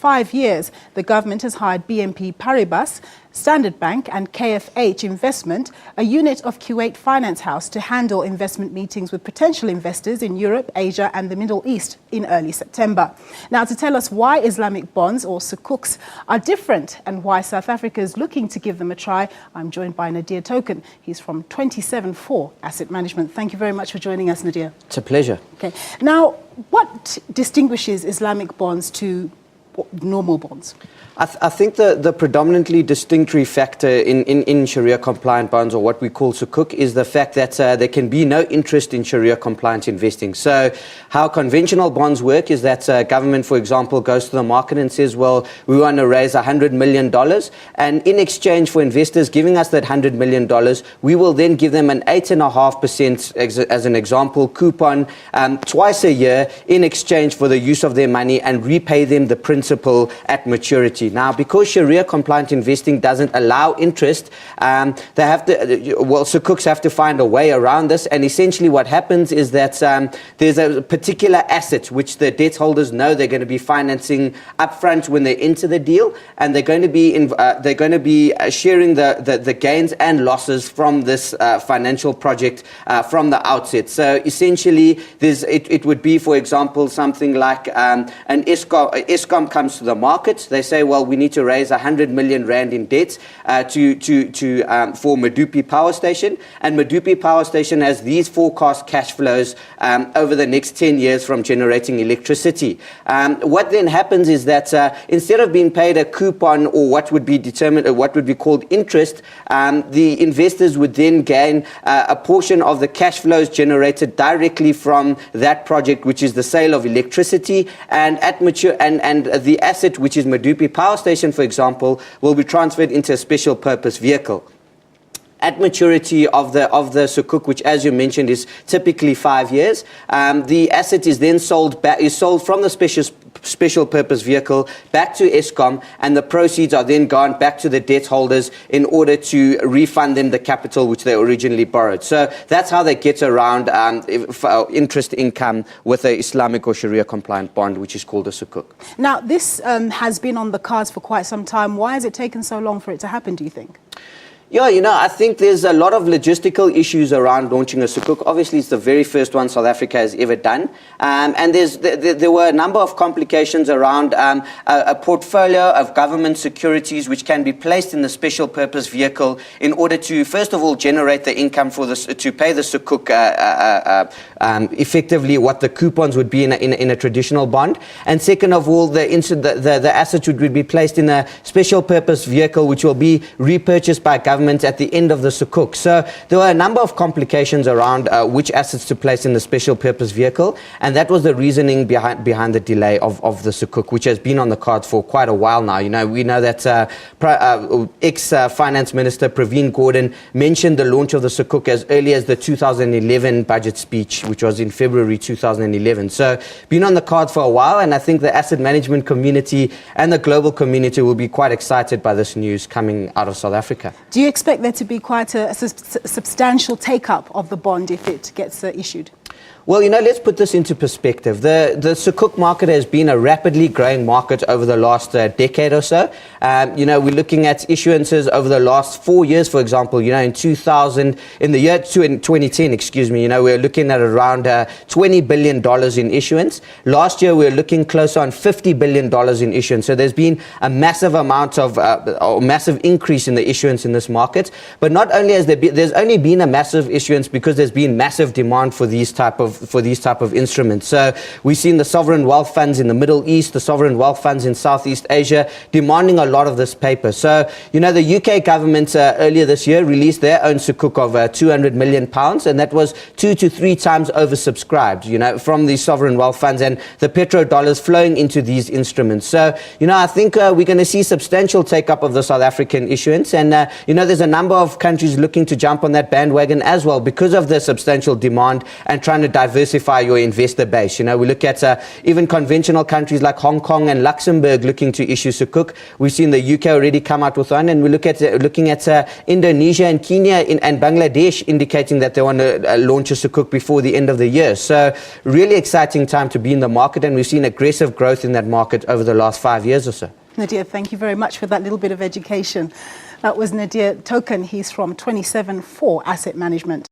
5 years, the government has hired BNP Paribas, Standard Bank and KFH Investment, a unit of Kuwait Finance House, to handle investment meetings with potential investors in Europe, Asia and the Middle East in early September. Now, to tell us why Islamic bonds, or sukuks, are different and why South Africa is looking to give them a try, I'm joined by Nadir Token. He's from 27-4 Asset Management. Thank you very much for joining us, Nadir. It's a pleasure. Okay. Now, what distinguishes Islamic bonds to normal bonds? I think the predominantly distinctory factor in Sharia-compliant bonds, or what we call sukuk, is the fact that there can be no interest in Sharia-compliant investing. So how conventional bonds work is that government, for example, goes to the market and says, well, we want to raise $100 million, and in exchange for investors giving us that $100 million, we will then give them an 8.5%, as an example, coupon twice a year in exchange for the use of their money, and repay them the principal at maturity. Now, because Sharia-compliant investing doesn't allow interest, sukuks have to find a way around this. And essentially what happens is that there's a particular asset which the debt holders know they're going to be financing upfront when they enter the deal, and they're going to be sharing the gains and losses from this financial project from the outset. So essentially, it would be, for example, something like an Eskom comes to the market. They say, well, we need to raise 100 million rand in debt for Medupi Power Station, and Medupi Power Station has these forecast cash flows over the next 10 years from generating electricity. What then happens is that instead of being paid a coupon, or what would be called interest, the investors would then gain a portion of the cash flows generated directly from that project, which is the sale of electricity, and the asset, which is Medupi Power Station, for example, will be transferred into a special purpose vehicle. At maturity of the sukuk, which, as you mentioned, is typically 5 years, the asset is then sold from the special purpose vehicle back to Eskom, and the proceeds are then gone back to the debt holders in order to refund them the capital which they originally borrowed. So that's how they get around interest income with an Islamic or Sharia compliant bond, which is called a sukuk. Now, this has been on the cards for quite some time. Why has it taken so long for it to happen, do you think? Yeah, I think there's a lot of logistical issues around launching a sukuk. Obviously, it's the very first one South Africa has ever done. And there were a number of complications around a portfolio of government securities which can be placed in the special purpose vehicle in order to, first of all, generate the income to pay the sukuk effectively what the coupons would be in a traditional bond. And second of all, the assets would be placed in a special purpose vehicle which will be repurchased by government at the end of the sukuk. So there were a number of complications around which assets to place in the special purpose vehicle, and that was the reasoning behind the delay of the sukuk, which has been on the cards for quite a while now. We know that ex-finance minister Praveen Gordhan mentioned the launch of the sukuk as early as the 2011 budget speech, which was in February 2011. So been on the cards for a while, and I think the asset management community and the global community will be quite excited by this news coming out of South Africa. Do you expect there to be quite a substantial take-up of the bond if it gets issued? Well, let's put this into perspective. The sukuk market has been a rapidly growing market over the last decade or so. We're looking at issuances over the last 4 years, for example. In the year 2010, we're looking at around $20 billion in issuance. Last year, we were looking closer on $50 billion in issuance. So there's been a massive amount of, massive increase in the issuance in this market. But not only has there's only been a massive issuance because there's been massive demand for these type of instruments. So we've seen the sovereign wealth funds in the Middle East, the sovereign wealth funds in Southeast Asia demanding a lot of this paper. So, the UK government earlier this year released their own sukuk of £200 million, and that was 2 to 3 times oversubscribed, from these sovereign wealth funds and the petrodollars flowing into these instruments. So, I think we're going to see substantial take-up of the South African issuance, and, there's a number of countries looking to jump on that bandwagon as well because of the substantial demand and trying to diversify your investor base. You know, we look at even conventional countries like Hong Kong and Luxembourg looking to issue sukuk. We've seen the UK already come out with one, and we looking at Indonesia and Kenya and Bangladesh indicating that they want to launch a sukuk before the end of the year. So really exciting time to be in the market, and we've seen aggressive growth in that market over the last 5 years or so. Nadir, thank you very much for that little bit of education. That was Nadir Token. He's from 27 4 Asset Management.